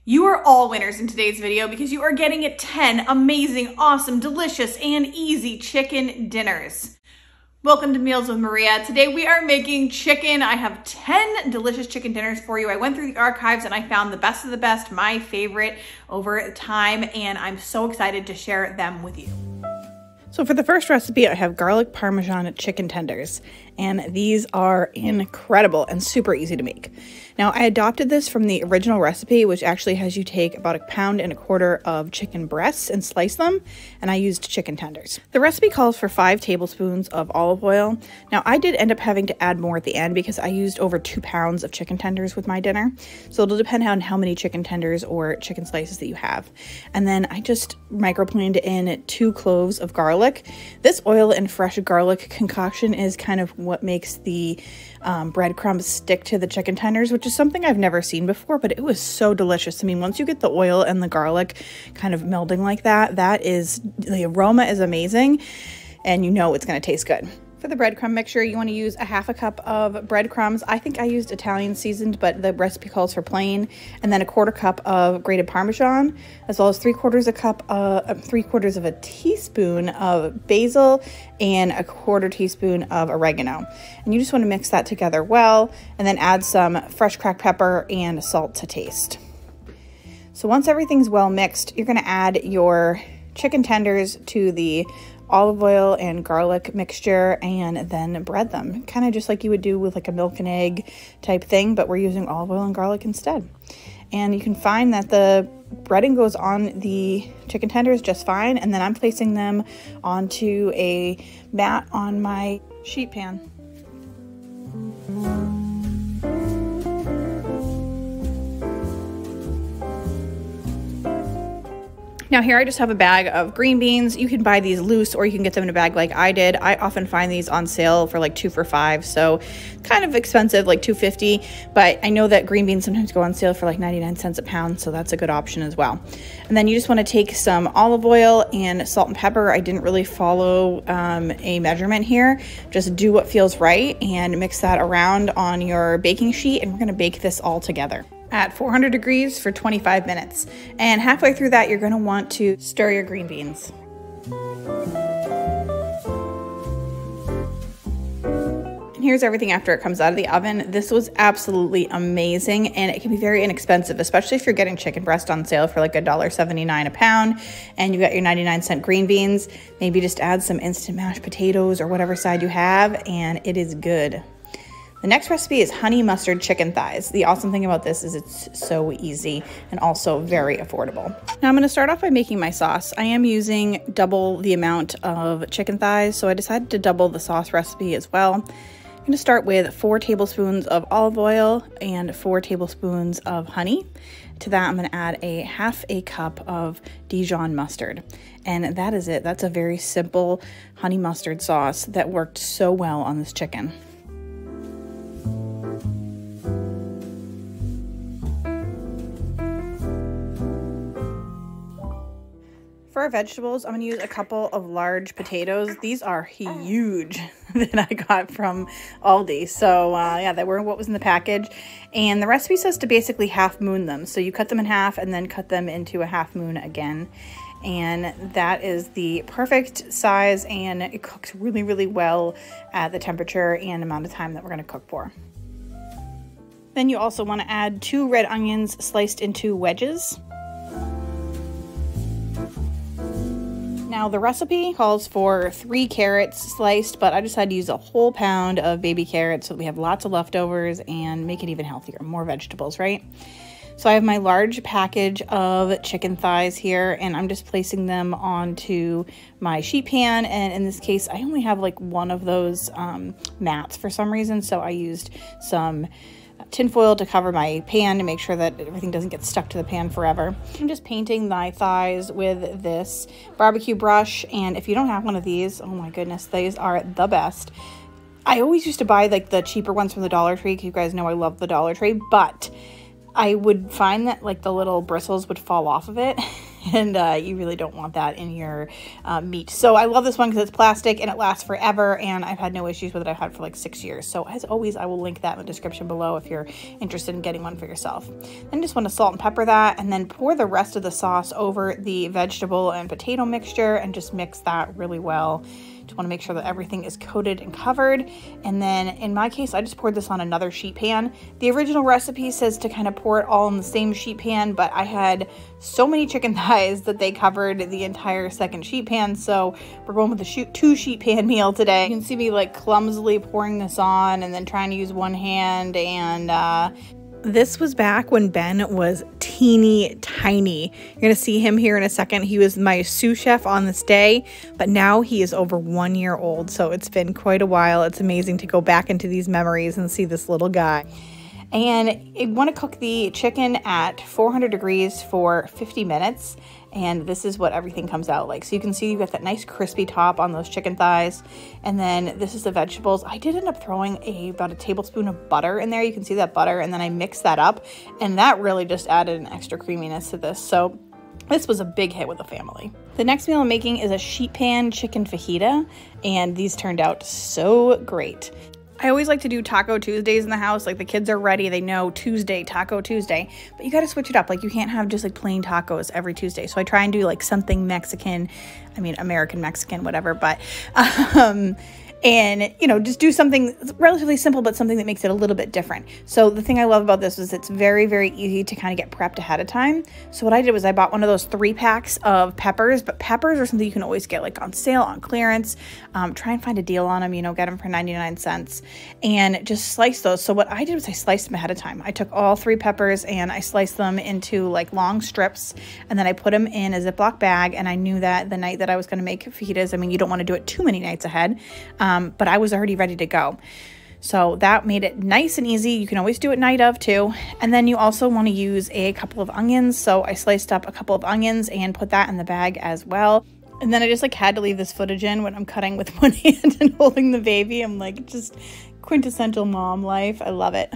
You are all winners in today's video because you are getting 10 amazing, awesome, delicious, and easy chicken dinners. Welcome to Meals with Maria. Today we are making chicken. I have 10 delicious chicken dinners for you. I went through the archives and I found the best of the best, my favorite over time, and I'm so excited to share them with you. So for the first recipe, I have garlic Parmesan chicken tenders, and these are incredible and super easy to make. Now, I adopted this from the original recipe, which actually has you take about 1.25 pounds of chicken breasts and slice them, and I used chicken tenders. The recipe calls for 5 tablespoons of olive oil. Now, I did end up having to add more at the end because I used over 2 pounds of chicken tenders with my dinner, so it'll depend on how many chicken tenders or chicken slices that you have. And then I just microplaned in 2 cloves of garlic. This oil and fresh garlic concoction is kind of what makes the breadcrumbs stick to the chicken tenders, which is something I've never seen before, but it was so delicious. I mean, once you get the oil and the garlic kind of melding like that, the aroma is amazing, and you know it's going to taste good. For the breadcrumb mixture, you want to use 1/2 cup of breadcrumbs. I think I used Italian seasoned, but the recipe calls for plain. And then 1/4 cup of grated Parmesan, as well as 3/4 of a teaspoon of basil and 1/4 teaspoon of oregano. And you just want to mix that together well, and then add some fresh cracked pepper and salt to taste. So once everything's well mixed, you're going to add your chicken tenders to the olive oil and garlic mixture and then bread them, kind of just like you would do with like a milk and egg type thing, but we're using olive oil and garlic instead. And you can find that the breading goes on the chicken tenders just fine, and then I'm placing them onto a mat on my sheet pan. Now here I just have a bag of green beans. You can buy these loose or you can get them in a bag like I did. I often find these on sale for like 2 for $5, so kind of expensive, like $2.50, but I know that green beans sometimes go on sale for like 99 cents a pound, so that's a good option as well. And then you just want to take some olive oil and salt and pepper. I didn't really follow a measurement here. Just do what feels right and mix that around on your baking sheet, and we're going to bake this all together at 400 degrees for 25 minutes. And halfway through that, you're going to want to stir your green beans. And here's everything after it comes out of the oven. This was absolutely amazing, and it can be very inexpensive, especially if you're getting chicken breast on sale for like $1.79 a pound, and you've got your 99-cent green beans. Maybe just add some instant mashed potatoes or whatever side you have, and it is good. The next recipe is honey mustard chicken thighs. The awesome thing about this is it's so easy and also very affordable. Now I'm going to start off by making my sauce. I am using double the amount of chicken thighs, so I decided to double the sauce recipe as well. I'm going to start with 4 tablespoons of olive oil and 4 tablespoons of honey. To that, I'm going to add 1/2 cup of Dijon mustard. And that is it. That's a very simple honey mustard sauce that worked so well on this chicken. For our vegetables, I'm going to use a couple of large potatoes. These are huge that I got from Aldi. So yeah, they were what was in the package. And the recipe says to basically half moon them. So you cut them in half and then cut them into a half moon again. And that is the perfect size, and it cooks really, really well at the temperature and amount of time that we're going to cook for. Then you also want to add 2 red onions sliced into wedges. Now the recipe calls for 3 carrots sliced, but I decided to use a whole pound of baby carrots so that we have lots of leftovers and make it even healthier, more vegetables, right? So I have my large package of chicken thighs here, and I'm just placing them onto my sheet pan. And in this case, I only have like 1 of those mats for some reason, so I used some tin foil to cover my pan to make sure that everything doesn't get stuck to the pan forever. I'm just painting my thighs with this barbecue brush, and if you don't have one of these, oh my goodness, these are the best. I always used to buy like the cheaper ones from the Dollar Tree, because you guys know I love the Dollar Tree, but I would find that like the little bristles would fall off of it and you really don't want that in your meat. So I love this one because it's plastic and it lasts forever, and I've had no issues with it. I've had it for like 6 years. So as always, I will link that in the description below if you're interested in getting one for yourself. Then just want to salt and pepper that, and then pour the rest of the sauce over the vegetable and potato mixture and just mix that really well. Just want to make sure that everything is coated and covered. And then in my case, I just poured this on another sheet pan. The original recipe says to kind of pour it all in the same sheet pan, but I had so many chicken thighs that they covered the entire second sheet pan. So we're going with the 2 sheet pan meal today. You can see me like clumsily pouring this on and then trying to use one hand, and this was back when Ben was teeny tiny. You're going to see him here in a second. He was my sous chef on this day, but now he is over 1 year old. So it's been quite a while. It's amazing to go back into these memories and see this little guy. And you want to cook the chicken at 400 degrees for 50 minutes. And this is what everything comes out like. So you can see you've got that nice crispy top on those chicken thighs. And then this is the vegetables. I did end up throwing about a tablespoon of butter in there. You can see that butter. And then I mixed that up. And that really just added an extra creaminess to this. So this was a big hit with the family. The next meal I'm making is a sheet pan chicken fajita. And these turned out so great. I always like to do Taco Tuesdays in the house. Like the kids are ready. They know Tuesday, Taco Tuesday. But you got to switch it up. Like you can't have just like plain tacos every Tuesday. So I try and do like something Mexican. I mean, American Mexican, whatever. But and you know, just do something relatively simple, but something that makes it a little bit different. So the thing I love about this is it's very, very easy to kind of get prepped ahead of time. So what I did was I bought one of those 3 packs of peppers, but peppers are something you can always get like on sale, on clearance. Try and find a deal on them, you know, get them for 99 cents and just slice those. So what I did was I sliced them ahead of time. I took all 3 peppers and I sliced them into like long strips, and then I put them in a Ziploc bag. And I knew that the night that I was going to make fajitas, I mean, you don't want to do it too many nights ahead. But I was already ready to go. So that made it nice and easy. You can always do it night of too. And then you also want to use a couple of onions. So I sliced up a couple of onions and put that in the bag as well. And then I just like had to leave this footage in when I'm cutting with one hand and holding the baby. I'm like, just quintessential mom life. I love it.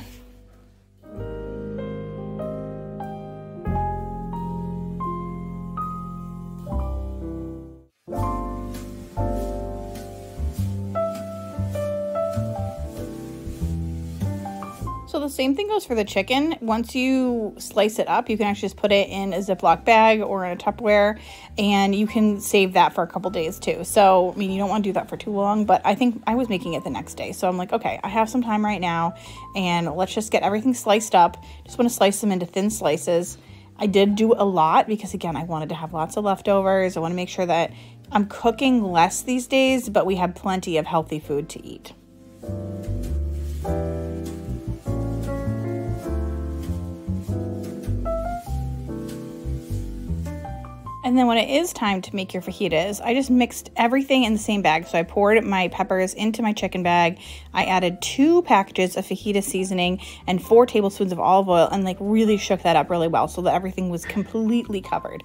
So the same thing goes for the chicken. Once you slice it up, you can actually just put it in a Ziploc bag or in a Tupperware, and you can save that for a couple days too. So, I mean, you don't want to do that for too long, but I think I was making it the next day. So I'm like, okay, I have some time right now, and let's just get everything sliced up. Just want to slice them into thin slices. I did do a lot because, again, I wanted to have lots of leftovers. I want to make sure that I'm cooking less these days, but we have plenty of healthy food to eat. And then when it is time to make your fajitas, I just mixed everything in the same bag. So I poured my peppers into my chicken bag. I added 2 packages of fajita seasoning and 4 tablespoons of olive oil, and like really shook that up really well so that everything was completely covered.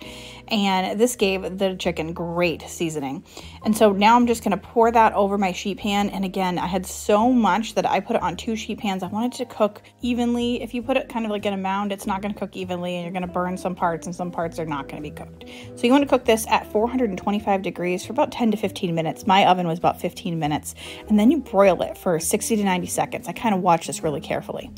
And this gave the chicken great seasoning. And so now I'm just going to pour that over my sheet pan. And again, I had so much that I put it on 2 sheet pans. I wanted to cook evenly. If you put it kind of like in a mound, it's not going to cook evenly, and you're going to burn some parts, and some parts are not going to be cooked. So you want to cook this at 425 degrees for about 10 to 15 minutes. My oven was about 15 minutes. And then you broil it for 60 to 90 seconds. I kind of watch this really carefully.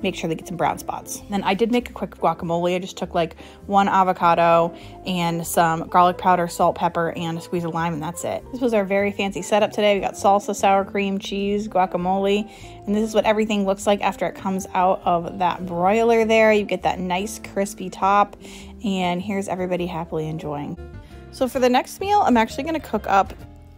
Make sure they get some brown spots. Then I did make a quick guacamole. I just took like 1 avocado and some garlic powder, salt, pepper, and a squeeze of lime, and that's it. This was our very fancy setup today. We got salsa, sour cream, cheese, guacamole, and this is what everything looks like after it comes out of that broiler there. You get that nice crispy top, and here's everybody happily enjoying. So for the next meal, I'm actually going to cook up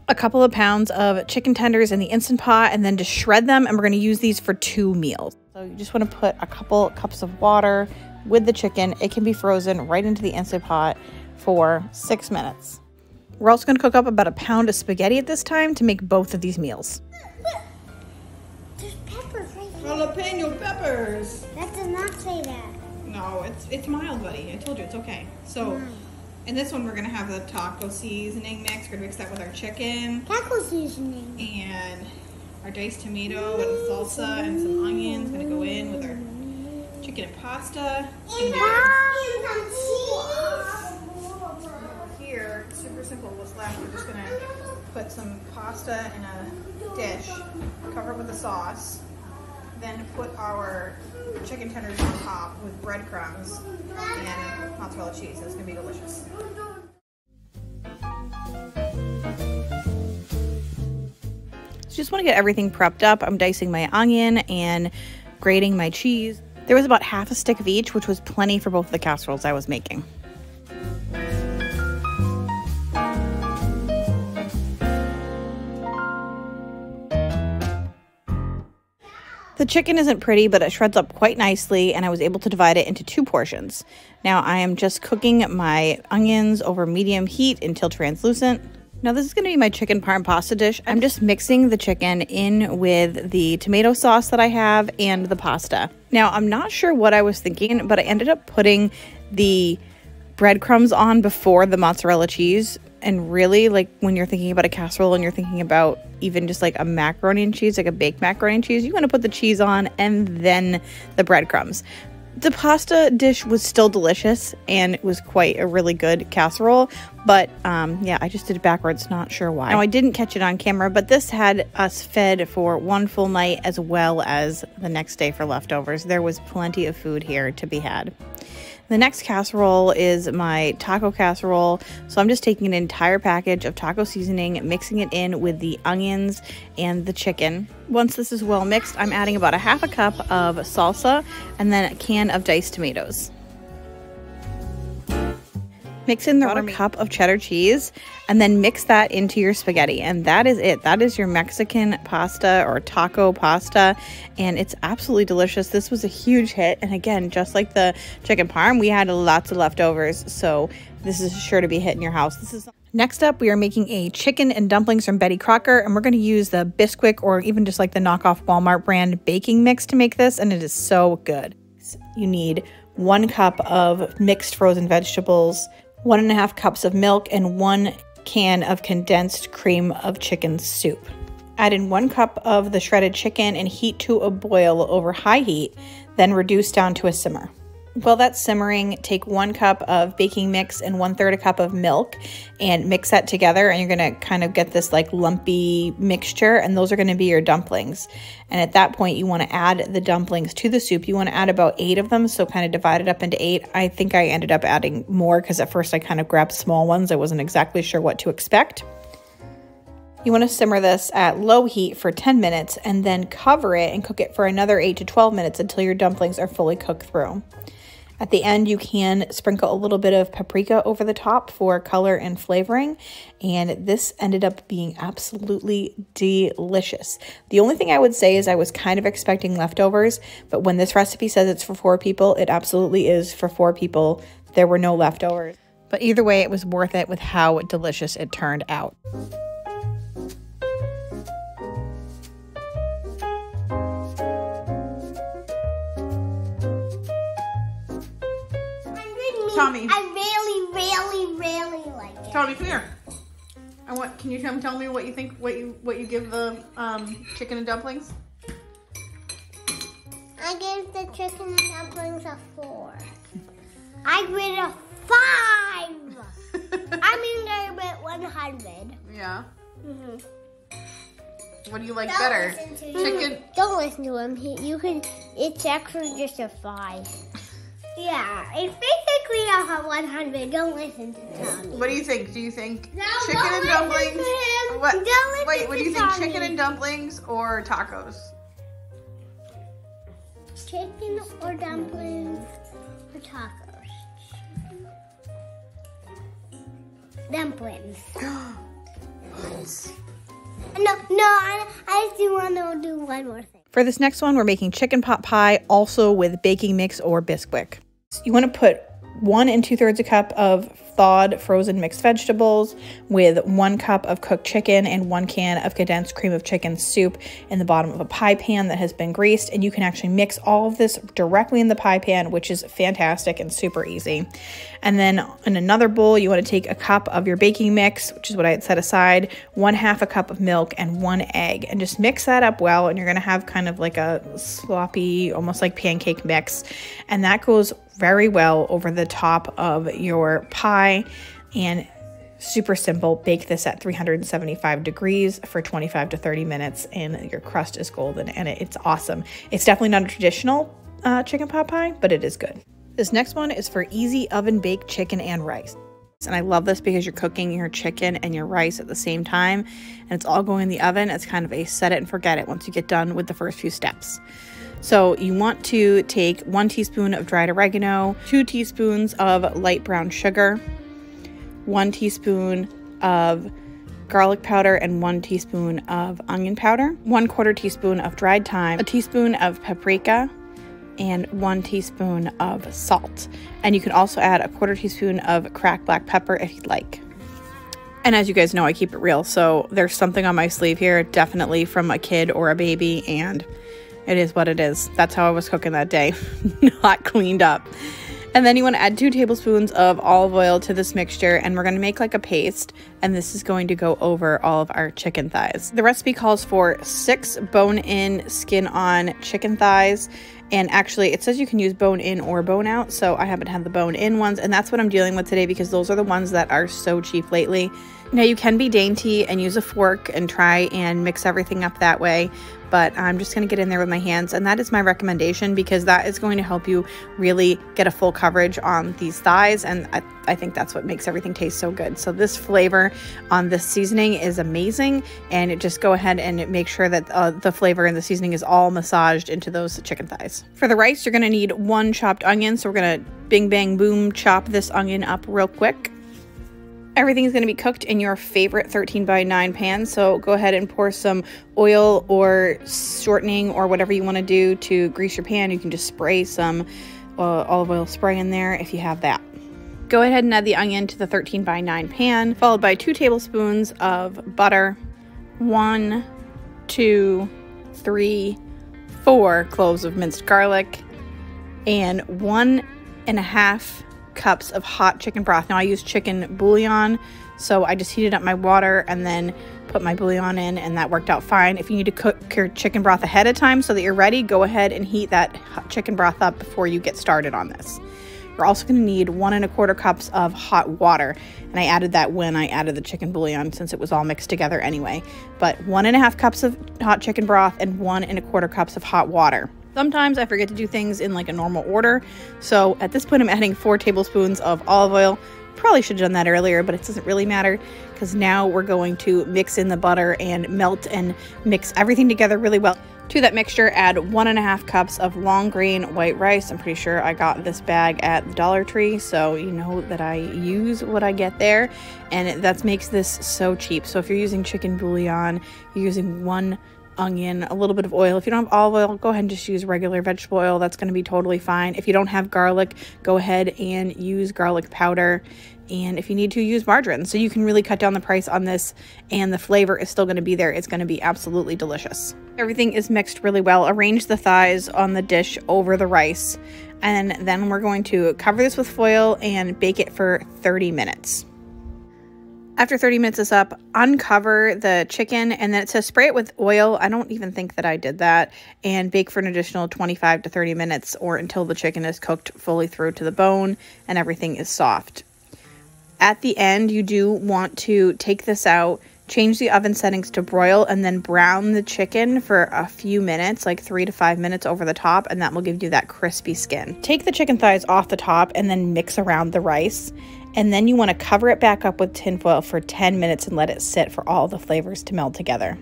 a couple of pounds of chicken tenders in the Instant Pot and then just shred them, and we're going to use these for 2 meals. So you just want to put a couple cups of water with the chicken. It can be frozen right into the Instant Pot for 6 minutes. We're also going to cook up about a pound of spaghetti at this time to make both of these meals. There's peppers right here. Jalapeno peppers. That does not say that. No, it's mild, buddy. I told you it's okay. So, in this one, we're going to have the taco seasoning mix. We're going to mix that with our chicken. Taco seasoning. And our diced tomato and salsa and some onions. Going to go in with our chicken and pasta. And some cheese. pasta in a dish, cover it with the sauce, then put our chicken tenders on top with breadcrumbs and mozzarella cheese. It's gonna be delicious. Just want to get everything prepped up. I'm dicing my onion and grating my cheese. There was about half a stick of each, which was plenty for both the casseroles I was making. The chicken isn't pretty, but it shreds up quite nicely, and I was able to divide it into 2 portions. Now I am just cooking my onions over medium heat until translucent. Now this is going to be my chicken parm pasta dish. I'm just mixing the chicken in with the tomato sauce that I have and the pasta. Now I'm not sure what I was thinking, but I ended up putting the breadcrumbs on before the mozzarella cheese. And really, like, when you're thinking about a casserole and you're thinking about even just like a macaroni and cheese, like a baked macaroni and cheese, you want to put the cheese on and then the breadcrumbs. The pasta dish was still delicious and it was quite a really good casserole, but yeah, I just did it backwards, not sure why. Now I didn't catch it on camera, but this had us fed for 1 full night as well as the next day for leftovers. There was plenty of food here to be had. The next casserole is my taco casserole. So I'm just taking an entire package of taco seasoning, mixing it in with the onions and the chicken. Once this is well mixed, I'm adding about a half a cup of salsa and then a can of diced tomatoes. Mix in the 1 cup of cheddar cheese and then mix that into your spaghetti. And that is it. That is your Mexican pasta or taco pasta. And it's absolutely delicious. This was a huge hit. And again, just like the chicken parm, we had lots of leftovers. So this is sure to be hitting your house. Next up, we are making a chicken and dumplings from Betty Crocker. And we're going to use the Bisquick or even just like the knockoff Walmart brand baking mix to make this. And it is so good. You need 1 cup of mixed frozen vegetables, 1.5 cups of milk, and 1 can of condensed cream of chicken soup. Add in 1 cup of the shredded chicken and heat to a boil over high heat, then reduce down to a simmer. While that's simmering, take 1 cup of baking mix and 1/3 a cup of milk and mix that together, and you're going to kind of get this like lumpy mixture, and those are going to be your dumplings. And at that point, you want to add the dumplings to the soup. You want to add about 8 of them, so kind of divide it up into 8. I think I ended up adding more because at first I kind of grabbed small ones. I wasn't exactly sure what to expect. You want to simmer this at low heat for 10 minutes and then cover it and cook it for another 8 to 12 minutes until your dumplings are fully cooked through. At the end, you can sprinkle a little bit of paprika over the top for color and flavoring, and this ended up being absolutely delicious. The only thing I would say is I was kind of expecting leftovers, but when this recipe says it's for 4 people, it absolutely is for 4 people. There were no leftovers. But either way, it was worth it with how delicious it turned out. Tommy. I really like it. Tommy, come here. Can you tell me what you think? What you give the chicken and dumplings? I gave the chicken and dumplings a 4. I give it a 5. I mean, I gave it 100. Yeah. What do you like better? Chicken. Don't listen to him. It's actually just a 5. Yeah, it's basically a 100. Don't listen to Tommy. What do you think? Do you think No, chicken and dumplings? What do you think? Tommy. Chicken and dumplings or tacos? Chicken or dumplings or tacos? Dumplings. No, I do want to do one more thing. For this next one, we're making chicken pot pie, also with baking mix or Bisquick. You want to put 1 2/3 a cup of thawed frozen mixed vegetables with 1 cup of cooked chicken and 1 can of condensed cream of chicken soup in the bottom of a pie pan that has been greased. And you can actually mix all of this directly in the pie pan, which is fantastic and super easy. And then in another bowl, you want to take a cup of your baking mix, which is what I had set aside, 1/2 a cup of milk and 1 egg, and just mix that up well. And you're going to have kind of like a sloppy, almost like pancake mix. And that goes very well over the top of your pie. And Super simple. Bake this at 375 degrees for 25 to 30 minutes and your crust is golden and it's awesome. It's definitely not a traditional chicken pot pie, but it is good. This next one is for easy oven baked chicken and rice. And I love this because you're cooking your chicken and your rice at the same time and it's all going in the oven. It's kind of a set it and forget it once you get done with the first few steps. So you want to take 1 teaspoon of dried oregano, 2 teaspoons of light brown sugar, 1 teaspoon of garlic powder and 1 teaspoon of onion powder, 1/4 teaspoon of dried thyme, 1 teaspoon of paprika, and 1 teaspoon of salt. And you can also add 1/4 teaspoon of cracked black pepper if you'd like. And as you guys know, I keep it real, so there's something on my sleeve here, definitely from a kid or a baby, and it is what it is. That's how I was cooking that day, not cleaned up. And then you want to add 2 tablespoons of olive oil to this mixture, and we're going to make like a paste, and this is going to go over all of our chicken thighs. The recipe calls for 6 bone-in, skin-on chicken thighs, and actually it says you can use bone-in or bone-out, so I haven't had the bone-in ones, and that's what I'm dealing with today because those are the ones that are so cheap lately. Now you can be dainty and use a fork and try and mix everything up that way, but I'm just going to get in there with my hands, and that is my recommendation because that is going to help you really get a full coverage on these thighs, and I think that's what makes everything taste so good. So this flavor on this seasoning is amazing, and just go ahead and make sure that the flavor and the seasoning is all massaged into those chicken thighs. For the rice, you're going to need 1 chopped onion, so we're going to bing bang boom chop this onion up real quick. Everything is going to be cooked in your favorite 13x9 pan, so go ahead and pour some oil or shortening or whatever you want to do to grease your pan. You can just spray some olive oil spray in there if you have that. Go ahead and add the onion to the 13x9 pan, followed by 2 tablespoons of butter, 1, 2, 3, 4 cloves of minced garlic, and 1.5 cups of hot chicken broth. Now I use chicken bouillon, so I just heated up my water and then put my bouillon in, and that worked out fine. If you need to cook your chicken broth ahead of time so that you're ready, go ahead and heat that hot chicken broth up before you get started on this. You're also going to need 1.25 cups of hot water, and I added that when I added the chicken bouillon since it was all mixed together anyway. But 1.5 cups of hot chicken broth and 1.25 cups of hot water. Sometimes I forget to do things in like a normal order, so at this point I'm adding 4 tablespoons of olive oil. Probably should have done that earlier, but it doesn't really matter because now we're going to mix in the butter and melt and mix everything together really well. To that mixture, add 1.5 cups of long grain white rice. I'm pretty sure I got this bag at the Dollar Tree, so you know that I use what I get there, and that makes this so cheap. So if you're using chicken bouillon, you're using 1 onion, a little bit of oil. If you don't have olive oil, go ahead and just use regular vegetable oil. That's going to be totally fine. If you don't have garlic, go ahead and use garlic powder. And if you need to, use margarine. So you can really cut down the price on this, and the flavor is still going to be there. It's going to be absolutely delicious. Everything is mixed really well. Arrange the thighs on the dish over the rice. And then we're going to cover this with foil and bake it for 30 minutes. After 30 minutes is up, uncover the chicken, and then it says spray it with oil. I don't even think that I did that, and bake for an additional 25 to 30 minutes or until the chicken is cooked fully through to the bone and everything is soft. At the end, you do want to take this out, change the oven settings to broil, and then brown the chicken for a few minutes, like 3 to 5 minutes over the top, and that will give you that crispy skin. Take the chicken thighs off the top and then mix around the rice. And then you want to cover it back up with tin foil for 10 minutes and let it sit for all the flavors to meld together.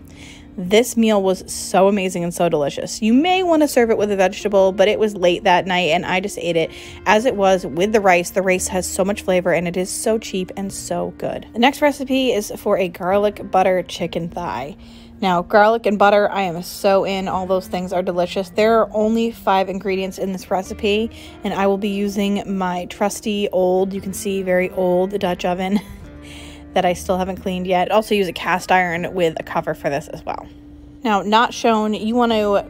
This meal was so amazing and so delicious. You may want to serve it with a vegetable, but it was late that night and I just ate it as it was with the rice. The rice has so much flavor and it is so cheap and so good. The next recipe is for a garlic butter chicken thigh. Now, garlic and butter, I am so in. All those things are delicious. There are only 5 ingredients in this recipe, and I will be using my trusty old, you can see very old Dutch oven that I still haven't cleaned yet. Also use a cast iron with a cover for this as well. Now, not shown, you want to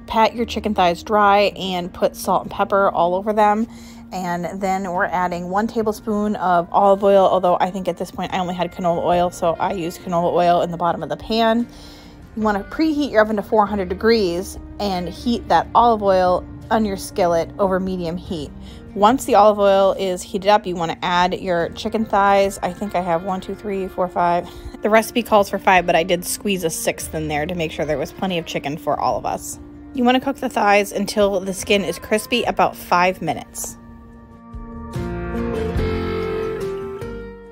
pat your chicken thighs dry and put salt and pepper all over them. And then we're adding 1 tablespoon of olive oil, although I think at this point I only had canola oil, so I used canola oil in the bottom of the pan. You want to preheat your oven to 400 degrees and heat that olive oil on your skillet over medium heat. Once the olive oil is heated up, you want to add your chicken thighs. I think I have 1, 2, 3, 4, 5. The recipe calls for 5, but I did squeeze a 6th in there to make sure there was plenty of chicken for all of us. You want to cook the thighs until the skin is crispy, about 5 minutes.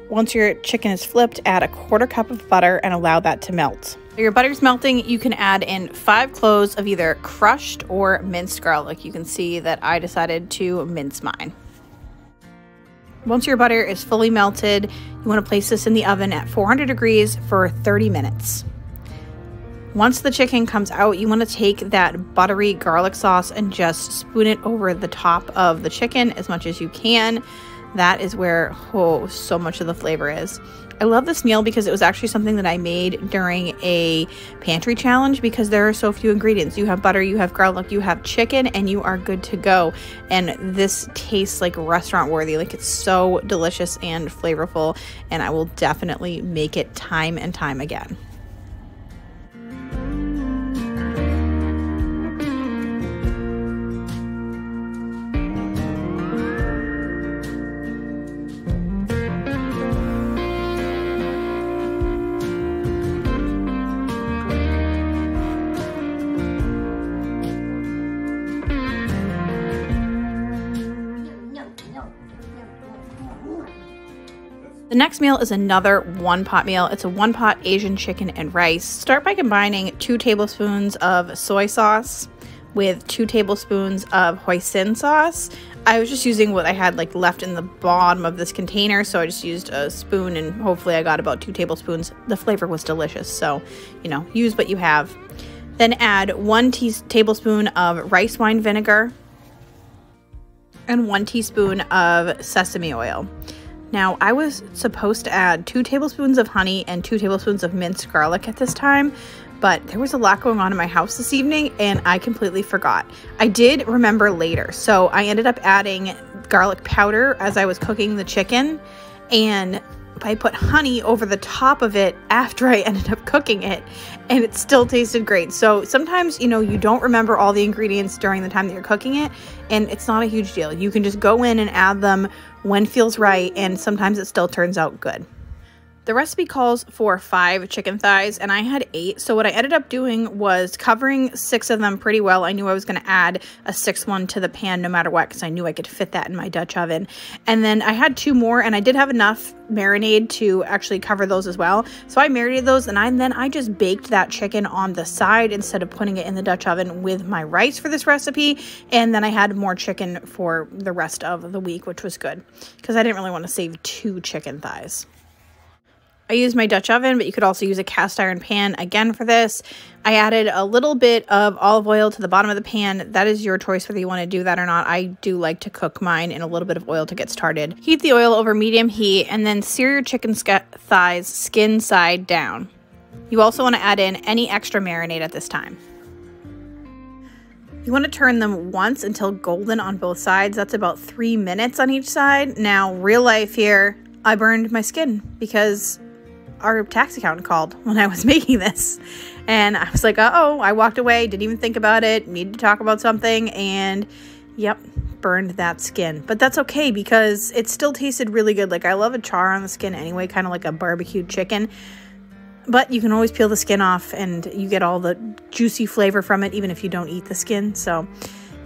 Once your chicken is flipped, add a 1/4 cup of butter and allow that to melt. While your butter's melting, you can add in 5 cloves of either crushed or minced garlic. You can see that I decided to mince mine. Once your butter is fully melted, you want to place this in the oven at 400 degrees for 30 minutes. Once the chicken comes out, you want to take that buttery garlic sauce and just spoon it over the top of the chicken as much as you can. That is where, oh, so much of the flavor is. I love this meal because it was actually something that I made during a pantry challenge because there are so few ingredients. You have butter, you have garlic, you have chicken, and you are good to go. And this tastes like restaurant worthy. Like, it's so delicious and flavorful, and I will definitely make it time and time again. The next meal is another one-pot meal. It's a one-pot Asian chicken and rice. Start by combining 2 tablespoons of soy sauce with 2 tablespoons of hoisin sauce. I was just using what I had like left in the bottom of this container, so I just used a spoon and hopefully I got about 2 tablespoons. The flavor was delicious, so, you know, use what you have. Then add 1 tablespoon of rice wine vinegar and 1 teaspoon of sesame oil. Now, I was supposed to add 2 tablespoons of honey and 2 tablespoons of minced garlic at this time, but there was a lot going on in my house this evening and I completely forgot. I did remember later, so I ended up adding garlic powder as I was cooking the chicken, and I put honey over the top of it after I ended up cooking it, and it still tasted great. So sometimes, you know, you don't remember all the ingredients during the time that you're cooking it, and it's not a huge deal. You can just go in and add them when feels right, and sometimes it still turns out good. The recipe calls for 5 chicken thighs, and I had 8, so what I ended up doing was covering 6 of them pretty well. I knew I was going to add a 6th one to the pan no matter what, because I knew I could fit that in my Dutch oven. And then I had 2 more, and I did have enough marinade to actually cover those as well. So I marinated those, and then I just baked that chicken on the side instead of putting it in the Dutch oven with my rice for this recipe. And then I had more chicken for the rest of the week, which was good, because I didn't really want to save 2 chicken thighs. I used my Dutch oven, but you could also use a cast iron pan again for this. I added a little bit of olive oil to the bottom of the pan. That is your choice whether you want to do that or not. I do like to cook mine in a little bit of oil to get started. Heat the oil over medium heat and then sear your chicken thighs skin side down. You also want to add in any extra marinade at this time. You want to turn them once until golden on both sides. That's about 3 minutes on each side. Now, real life here, I burned my skin because our tax accountant called when I was making this, and I was like, uh-oh, I walked away, didn't even think about it, needed to talk about something, and yep, burned that skin. But that's okay because it still tasted really good. Like, I love a char on the skin anyway, kind of like a barbecued chicken, but you can always peel the skin off and you get all the juicy flavor from it even if you don't eat the skin. So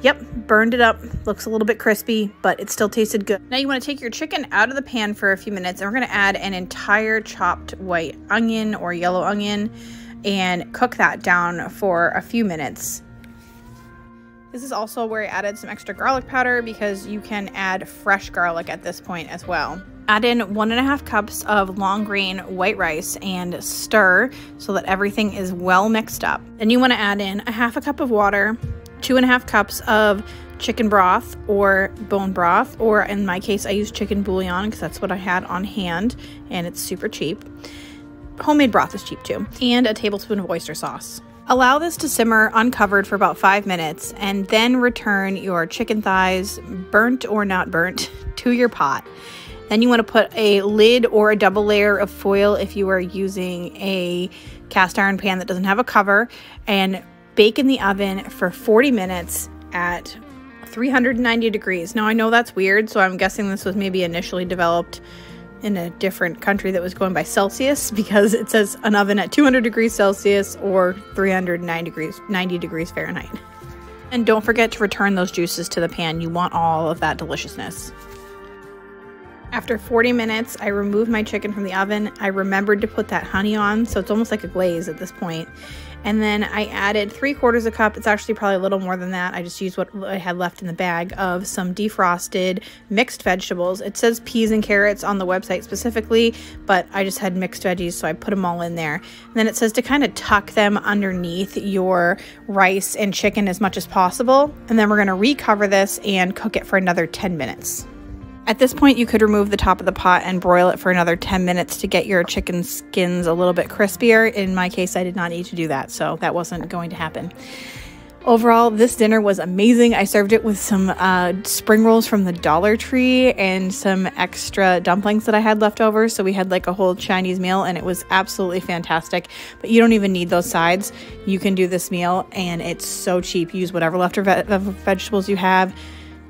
yep, burned it up. Looks a little bit crispy, but it still tasted good. Now you want to take your chicken out of the pan for a few minutes, and we're going to add an entire chopped white onion or yellow onion and cook that down for a few minutes. This is also where I added some extra garlic powder because you can add fresh garlic at this point as well. Add in 1.5 cups of long grain white rice and stir so that everything is well mixed up. Then you want to add in 1/2 cup of water, 2.5 cups of chicken broth or bone broth, or in my case I use chicken bouillon because that's what I had on hand and it's super cheap. Homemade broth is cheap too. And a tablespoon of oyster sauce. Allow this to simmer uncovered for about 5 minutes and then return your chicken thighs, burnt or not burnt, to your pot. Then you want to put a lid or a double layer of foil if you are using a cast iron pan that doesn't have a cover, and bake in the oven for 40 minutes at 390 degrees. Now I know that's weird, so I'm guessing this was maybe initially developed in a different country that was going by Celsius, because it says an oven at 200 degrees Celsius or 90 degrees Fahrenheit. And don't forget to return those juices to the pan. You want all of that deliciousness. After 40 minutes, I removed my chicken from the oven. I remembered to put that honey on, so it's almost like a glaze at this point. And then I added 3/4 a cup. It's actually probably a little more than that. I just used what I had left in the bag of some defrosted mixed vegetables. It says peas and carrots on the website specifically, but I just had mixed veggies, so I put them all in there. And then it says to kind of tuck them underneath your rice and chicken as much as possible. And then we're going to recover this and cook it for another 10 minutes. At this point, you could remove the top of the pot and broil it for another 10 minutes to get your chicken skins a little bit crispier. In my case, I did not need to do that, so that wasn't going to happen. Overall, this dinner was amazing. I served it with some spring rolls from the Dollar Tree and some extra dumplings that I had left over. So we had like a whole Chinese meal, and it was absolutely fantastic. But you don't even need those sides. You can do this meal, and it's so cheap. Use whatever leftover vegetables you have.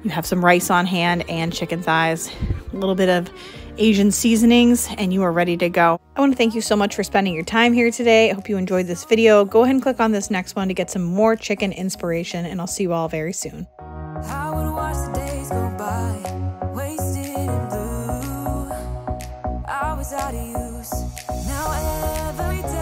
You have some rice on hand and chicken thighs, a little bit of Asian seasonings, and you are ready to go. I want to thank you so much for spending your time here today. I hope you enjoyed this video. Go ahead and click on this next one to get some more chicken inspiration, and I'll see you all very soon. I would watch the days go by, wasted in blue. I was out of use. Now every day